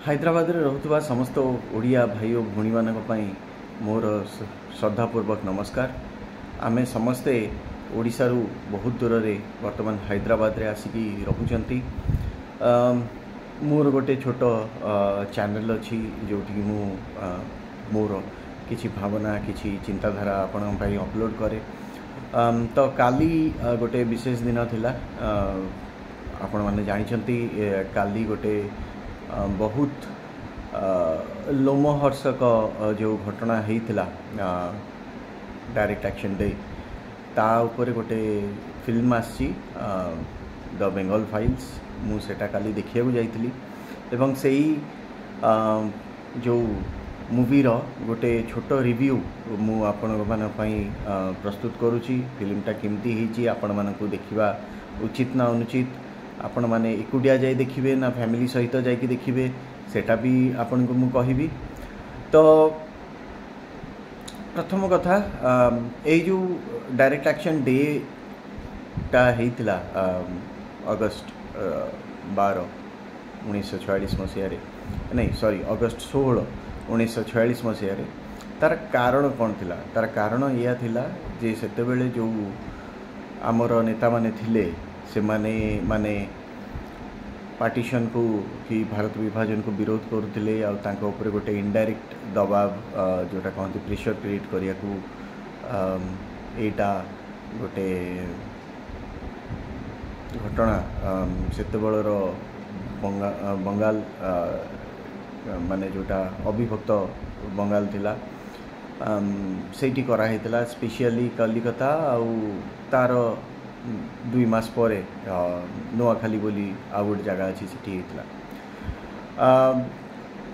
हैदराबाद रे रहुतबा समस्त ओडिया भाई और भूणी मानक पई मोर श्रद्धापूर्वक नमस्कार। आमे समस्ते ओडिशा रु बहुत दूर रे वर्तमान हैदराबाद रे आसिकी रहुचंती। मोर गोटे छोट चैनल अच्छी जोटी मु मोर किछि भावना किछि चिंताधारा आपण भाई अपलोड करे। तो काली गोटे विशेष दिन थिला। आपण माने जानिचंती काली गोटे बहुत लोमहर्षक जो घटना होता डायरेक्ट एक्शन डे ता ऊपर गोटे फिल्म आसी द बेंगल फाइल्स मुझे काली देखा जाइली एवं से जो मूवीर गोटे छोट रिव्यू मु आपण प्रस्तुत करुच्ची। फिल्मटा केमती होती आपण मानकु देखिबा उचित ना अनुचित, आपण माने एकुडिया जाई देखिबे ना फैमिली सहित जाइकी देखिबे सेटा भी आपण को मु कहिबी। तो प्रथम कथा ए जो डायरेक्ट एक्शन डे टा हेतिला अगस्त 12 1946 मसीह रे, नहीं सॉरी अगस्त 16 1946 मसीह रे। तार कारण कौन थिला? तार कारण या थिला जे सेते बेले जो आमर नेता माने थिले से माने पार्टीशन को कि भारत विभाजन को विरोध करुले आपर गोटे इनडायरेक्ट दबाव जोटा कहते प्रेशर क्रिएट करिया को एटा गोटे घटना सेते बेलर बंगाल माने जोटा अविभक्त बंगाल थिला सेठी करा हेतिला स्पेशली कलिकता आउ तार 2 मास पर नुआखाली बोली आउ गोटे जगह अच्छी से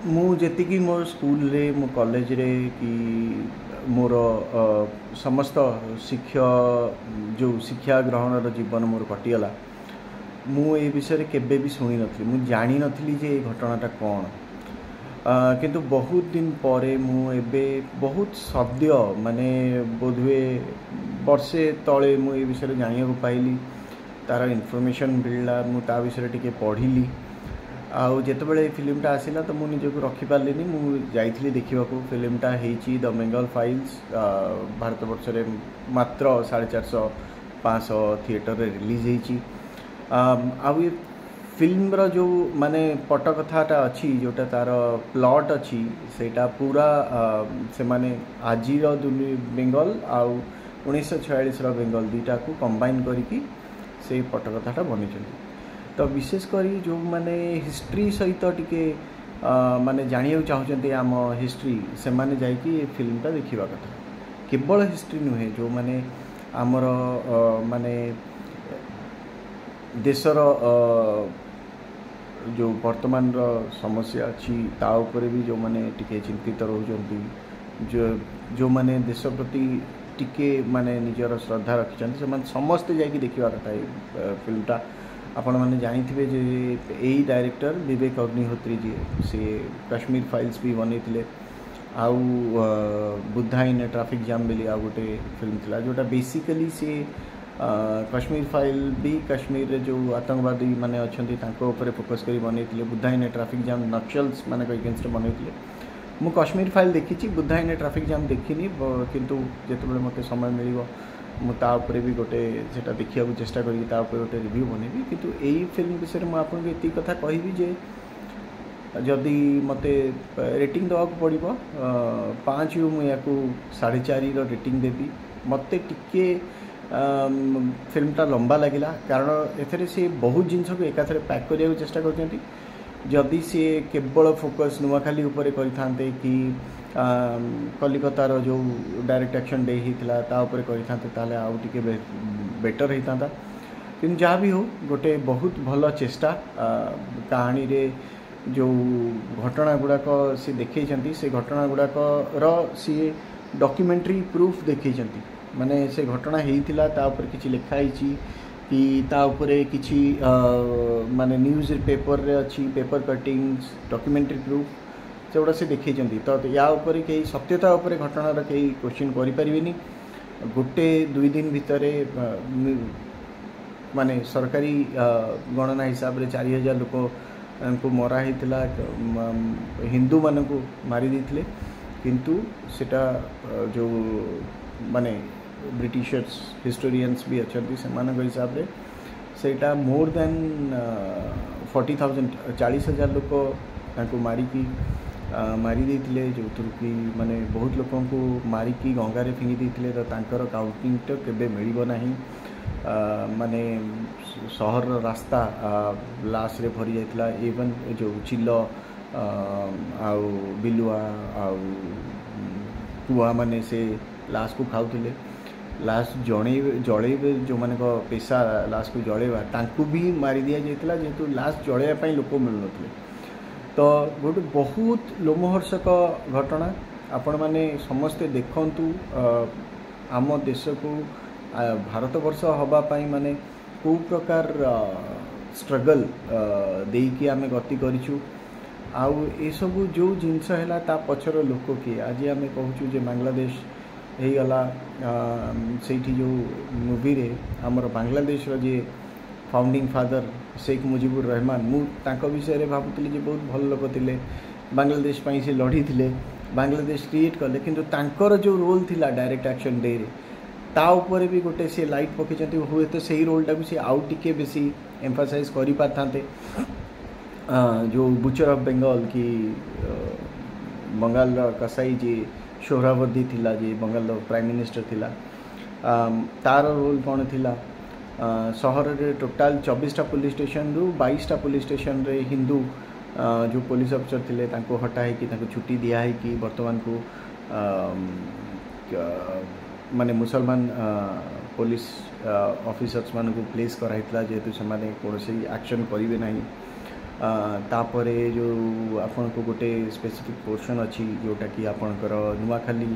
मुझे मोर स्कूल रे मो कॉलेज रे कि मोर समस्त शिक्षा ग्रहण जीवन मोर कटिगला। मु ए विषय केबे भी शुणी नथली, मु जानी नथली जे घटनाटा कौन। किंतु बहुत दिन परे मु एबे बहुत सद्य माने बोधवे वर्षे तले मु ए विषय जानिया को पाइली, तार इनफॉरमेशन मिलला, मु ता विषय टिके पढ़िली। आउ जेतेबेले फिल्मटा आसिला तो मु निजको रखि पारलिनी, मु जाइथिली देखिबाको। फिल्मटा हेची द बेंगल फाइल्स भारत वर्ष रे मात्र 450-500 थिएटर रे रिलीज हेची। आउ ये फिल्म रो जो माने पटकथाटा अच्छी जोटा तार प्लॉट अच्छी सेटा पूरा से माने आजिर बेंगल आउ 1946 रो बेंगल दुईटा को कंबाइन करिकी से पटकथाटा बनी। तो विशेषकर जो माने हिस्ट्री सहित टिके माने जानिया चाहते आम हिस्ट्री से माने जाइकी फिल्मटा देखिबा कथा। केवल हिस्ट्री नुहे जो माने आमर माने देशर जो वर्तमान समस्या अच्छी ता ऊपर भी जो माने टिके चिंतित रहउचंती, जो माने देश प्रति टिके माने निजर श्रद्धा रखिचंती से माने समस्त जाइकी देखिबा कथा। फिल्मटा आपण माने जानिथिबे जे एई डायरेक्टर विवेक अग्निहोत्री जी से कश्मीर फाइल्स भी बनैतिले। आउ बुद्धा इन ट्रैफिक जाम बेली आ गोटे फिल्म थिला जोटा बेसिकली से कश्मीर फाइल भी कश्मीर रे जो आतंकवादी माने अच्छी ऊपर फोकस करी बनैतिले। Buddha in traffic jam Naxals माने अगेंस्ट बनैतिले। मु कश्मीर फाइल देखी, बुद्धा इन ट्रैफिक जाम देखिनी, किंतु जेतेबेले मते समय मिलिबो मु ता ऊपर भी गोटे सेटा देखिया को चेष्टा करी ता ऊपर गोटे रिव्यू बनेबी। किंतु एई फिल्म विषय में आपन के एती कथा कहबी जे जदि मते रेटिंग दवा को पड़िबो 5 रु मु याकू 4.5 रो रेटिंग देबी। मते टिके फिल्मटा लंबा लगिला कारण एथरे से बहुत जिनस को एकाथरे पैक करिया चेष्टा करते। जदि सी केवल फोकस नुआखाली ऊपर करते कि कलिकतार जो डायरेक्ट एक्शन डे होता ता ऊपर करते ताले आउ टिके बेटर होता। किंतु जहाँ भी हो गोटे बहुत भल चेष्टा कहानी रे जो घटना गुड़ाक सी देखते से घटना गुड़ाक सी डॉक्यूमेंट्री प्रूफ देखते माने से घटना होता ता ऊपर किछि लिखा ही कि ता ऊपर किछि माने न्यूज़ पेपर रे अच्छी पेपर कटिंग्स डॉक्यूमेंट्री प्रूफ से गुड़ा से देखते। तो या ऊपर कई सत्यता ऊपर घटनार कई क्वेश्चन करें गोटे 2 दिन भितर माने सरकारी गणना हिसाब रे 4000 लोक मरा होता हिंदू मान को मारी देते किंतु सेटा जो माने ब्रिटिशर्स हिस्टोरियंस भी अच्छा से हिसाब से सेटा मोर देन 40,000 40,000 लोक मारिकी मारी देते जो कि माने बहुत लोक मारिकी गंगारे फिंगी देते तो तांकर काउंटिंग तो केबे मिलिबो नाही माने सहर रास्ता लाश रे भरी जाइतला इवन जो चिल आउ बिलुआ आउ कुआ माने से लाश को खाऊले लाश जड़े जो मान पेशा लाश को जड़ेवा तांकू भी मारी दिया जाइतला जेतु लाश जड़ाई लोक मिलु नथिले तो गोटे बहुत लोमहर्षक घटना आपण मैंने समस्ते देखंतु आम देश को भारत वर्ष हवापाई माने को प्रकार स्ट्रगल देकी आमे गति करिछु आउ ए सब जो जिनस हैला ता पछर लोक किए आज आमे कहूछु जे बांग्लादेश हे गला सेठी जो मूवी रे हमर बांग्लादेश रो जे फाउंडिंग फादर शेख मुजिबुर रहमान मु तांको विषय रे भाबुतली जे बहुत भल लोक थिले बांग्लादेश पई से लड़ी थिले बांग्लादेश क्रिएट कले किंतु तांकर जो रोल थिला डायरेक्ट एक्शन डे रे ता ऊपर भी गोटे से लाइट पकेचंती हुए तो सही रोलटा को से आउ टिके बेसी एम्फासाइज करि पाथांते जो बुचर ऑफ बंगाल की बंगाल कसाई जी सोहरावर्दी थिला जी बंगाल प्राइम मिनिस्टर थिला तार रोल कौन थिला सहर रे टोटाल 24टा पुलिस स्टेशन रु 22टा पुलिस स्टेशन रे हिंदू जो पुलिस अफसर थिले तांको हटा है कि तांको छुट्टी दिया है कि वर्तमान को माने मुसलमान पुलिस ऑफिसर्स मान को प्लेस कराइतला जेतु से माने कोनोसी एक्शन करिवे नाही तापरे जो आपन को गोटे स्पेसिफिक पोर्शन अच्छी जोटा कि आपणकर नुआखाली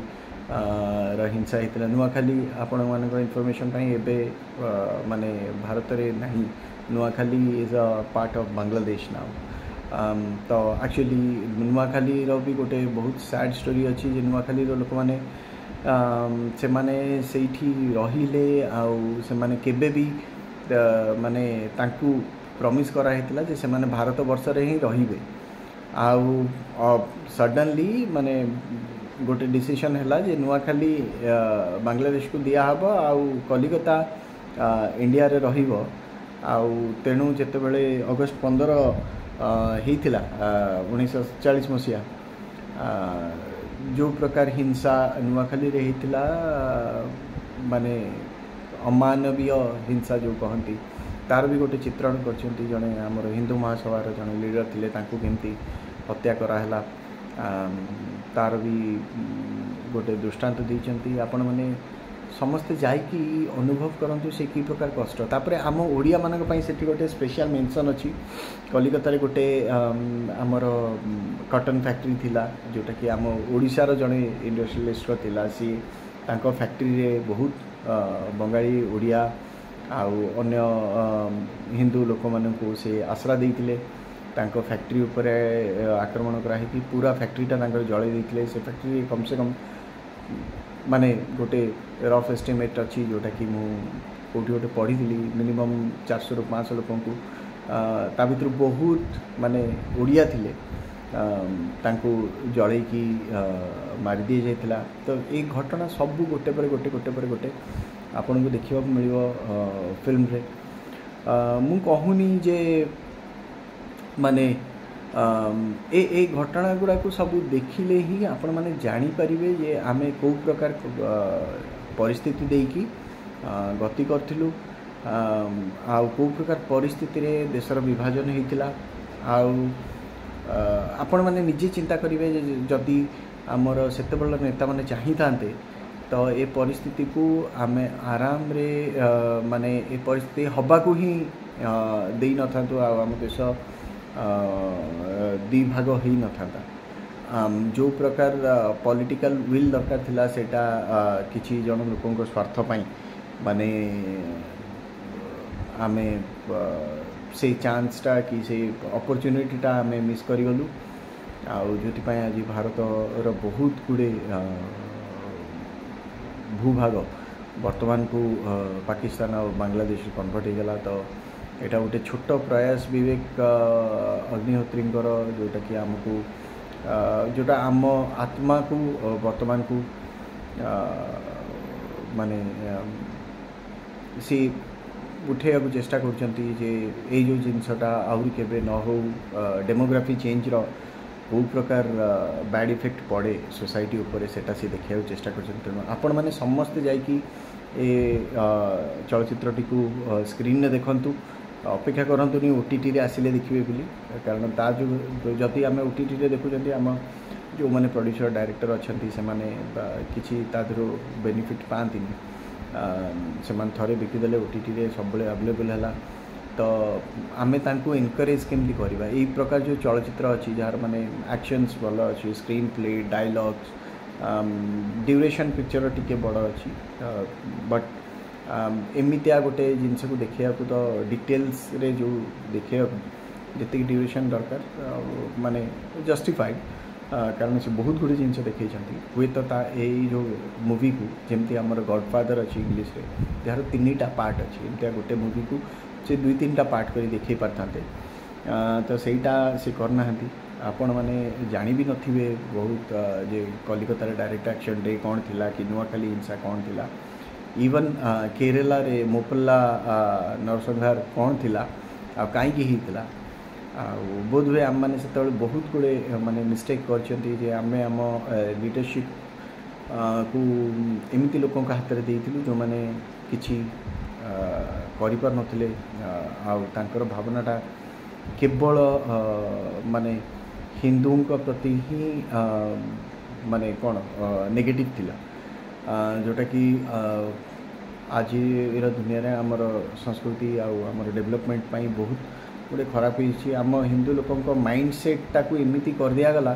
हिंसा होता नुआखाली आपण मान इनफॉरमेशन एबे माने भारत रे नहीं Noakhali is a part of Bangladesh now तो एक्चुअली नुआखाली रो भी गोटे बहुत सैड स्टोरी अच्छी जे नुआखाली रो लोक माने से माने सेठी रहिले आउ से माने केबे भी माने तांकू प्रॉमिस करा हेतला जे से माने भारत वर्ष रे ही रहिबे आउ सडनली माने गोटे डिसीजन है जे नुआखाली बांग्लादेश को दिया हबो आउ कलिकता इंडिया रे रहिबो आउ तेणु जेते बेले अगस्त 15 हेतिला 1940 मसिया जो प्रकार हिंसा नुआखाली रे हेतिला माने अमानवीय हिंसा जो कहती तार भी गोटे चित्रण करछंती जने हमर हिंदू महासभार जने लीडर थिले तांको केमती हत्या कराहला तार भी गोटे दृष्टांत देइचंती आपण माने समस्ते जाइकी अनुभव करंतु से की प्रकार कष्ट तापरे आम ओडिया मानक पई सेठी गोटे स्पेशल मेंशन अछि कलिकता रे गोटे हमर कॉटन फैक्ट्री थिला जोटा कि आम ओडिसा रो जने इंडस्ट्रियलिस्ट थिला सी तांको फैक्ट्री रे बहुत बंगाली ओडिया आउ अन्य हिंदू लोक मानकु से आश्रा देइतिले तांको फैक्ट्री ऊपर आक्रमण करा कि पूरा फैक्ट्रीटा जड़े देते से फैक्ट्री कम से कम माने गोटे रफ एस्टिमेट अच्छी जोटा कि मुझे गोटे पढ़ी मिनिमम 400 ରୁ 500 लोक ता भर बहुत माने ओडिया थिले तांको जड़े कि मारी दी जाइतिला तो ये घटना सब गोटे पर गोटे गोटे पर गोटे आपन को देखिबा मिलिबो फिल्म रे मु कहूनी जे माने ए घटना गुड़ा को सब देखिले ही आपण माने जानी परिबे जे आमे को प्रकार परिस्थिति देकी गति करथिलु आउ को प्रकार परिस्थिति रे देशर विभाजन हेतिला आउ आपण माने निजे चिंता करिवे जदि हमर सेतेबेल नेता माने चाहि थांते तो ए परिस्थिति को आमे आराम रे माने ए परिस्थिति हबा को ही देई न थांतो आम देश दी भाग ही न था जो प्रकार पॉलिटिकल विल दरकार थिला सेटा किछि जन लोकंक स्वार्थ पई माने आमे से चांसटा कि से अपॉर्चुनिटीटा आमे मिस करि गलु आउ जोति पई आज भारत रो बहुत गुडे भूभाग वर्तमान को पाकिस्तान और बांग्लादेश कन्वर्ट हो गला तो एटा गोटे छोट प्रयास विवेक अग्निहोत्रींकर जोटा कि आमको जोटा आम आत्मा को वर्तमान को माने सी उठे चेष्टा करछंती जे ए जो जिनसटा आउरी केबे न हो डेमोग्राफी चेंज रो बहु प्रकार बैड इफेक्ट पड़े सोसाइटी उपरे सेटा से देखिया चेष्टा करछंती। तेणु आपण माने समस्त जाइकी ए चलचित्रटी को स्क्रीन ने देखंतु अपेक्षा करंतु नि ओटीटी रे आसिले देखिबे बोली कारण ता जो जति आमे ओटीटी रे देखुचंती आम जो माने प्रोड्यूसर डायरेक्टर अछंती से माने किछि तादरो बेनिफिट पांती से मान थरे बिकिदेले ओटीटी रे सबले अवेलेबल हैला तो आमे तांको एनकरेज केमती करबा एई प्रकार जो चलचित्र अछि जार माने एक्शंस भल अछि screen play dialogues duration picture टिके बड़ अछि बट एमितिया गोटे जिनस को देखिया को तो डिटेल्स रे जो देखिया जति ड्यूरेशन दरकार माने जस्टिफाइड कारण से बहुत गुड़ी जिनस देखई हुए तो जो मूवी को जमती आमर गॉडफादर अच्छी इंग्लीश रे जार 3टा पार्ट अच्छी एमती गोटे मूवी को से 2-3टा पार्ट कर देखई पारथाते तो सहीटा से करना आपण मैंने जानी भी नथिबे बहुत जे कलिकता रे डायरेक्ट एक्शन डे कौन थिला कि नुआखाली हिंसा कौन थिला इवन केरला रे मोपल्ला नरसंहार कौन थिला आ काई की हितला बोध हुए आम मैंने से बहुत गुड़े माने मिस्टेक कर आम लीडरशिप को एमती लोक हाथ में देइथिलु जो माने किछि करि पार नथिले तांकर भावनाटा केवल माने हिंदू प्रति ही माने कौन नेगेटिव थिला जोटा कि आज दुनिया रे हमर संस्कृति आमर डेवलपमेंट पाई बहुत गोटे खराब आम हिंदू लोक माइंड सेटा को एमती कर दिया गला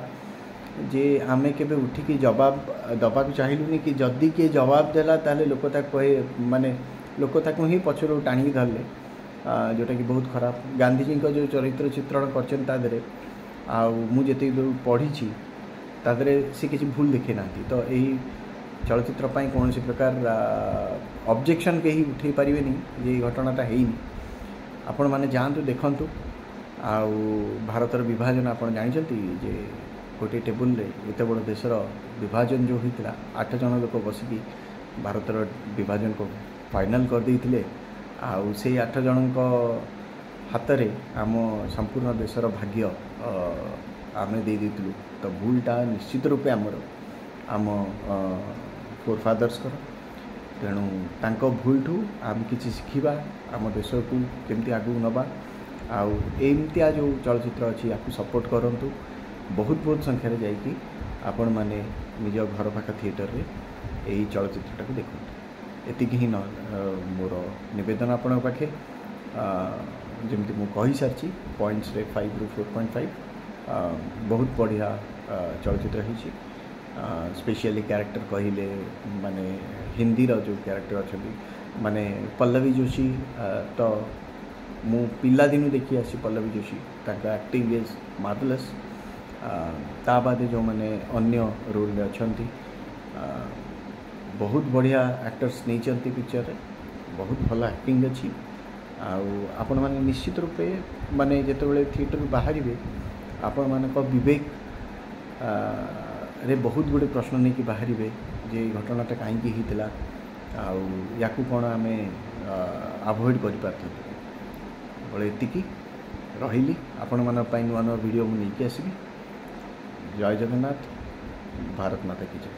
जे आमे केबे उठिकी जवाब दबा चाहिलुनी कि जदि किए जवाब देला ताले लोक कहे माने लोक ही पछरु टाणी धरले जोटा कि बहुत खराब गांधीजी को जो चरित्र चित्रण कर मुझे पढ़ी तादरे से किसी भूल देखे ना तो यही चलचित्र कौन सी प्रकार ऑब्जेक्शन कहीं उठे पारे ये घटनाटा है आपण माने जातु देखंतु आउ भारतर विभाजन आपण जानते जे गोटे टेबुल रे एत बड़ देशर विभाजन जो होता 8 जन लोक बसिकी भारतर विभाजन को फाइनल कर देइथिले आउ से 8 जन हाथ में आम संपूर्ण देशर भाग्य आम दे देइथिलु तो भूलटा निश्चित रूपे आम फोरफादर्स कर तेणु तांको भूल ठू आम किसी शिखिबा आम देश को केमती आगू नबा आउ एमतिया जो चलचित्र अच्छी आपको सपोर्ट करंतु बहुत बहुत संख्यार जाइकी आपण माने निज घर पाख थिएटर रे यही चलचित्रटा को देखते एतिक ही न मोर निवेदन आपण पाखे जमती मु कही सारी पॉइंट्स रे 5 ରୁ 4.5 बहुत बढ़िया चलचित्र है स्पेशली कैरेक्टर कहले माने हिंदी रो जो कैरेक्टर अच्छा माने पल्लवी जोशी तो मु पिला दिनु देखी आसी पल्लवी जोशी ताका एक्टिंग इज मार्वेलस ता बाद जो माने अन्य रोल में अच्छी बहुत बढ़िया एक्टर्स नहीं चलती पिक्चर रे बहुत भल एक्टिंग अच्छी आपण माने निश्चित रूपे माने जेतेबेले थिएटर बाहर आपण मान विवेक रे बहुत गुड़े प्रश्न नहीं कि बाहर जे घटनाटा कहीं होता या कौन आम आभोड कर रही आपण मान नुआ नुआ वीडियो मुझे आसबि। जय जगन्नाथ। भारत माता की जय।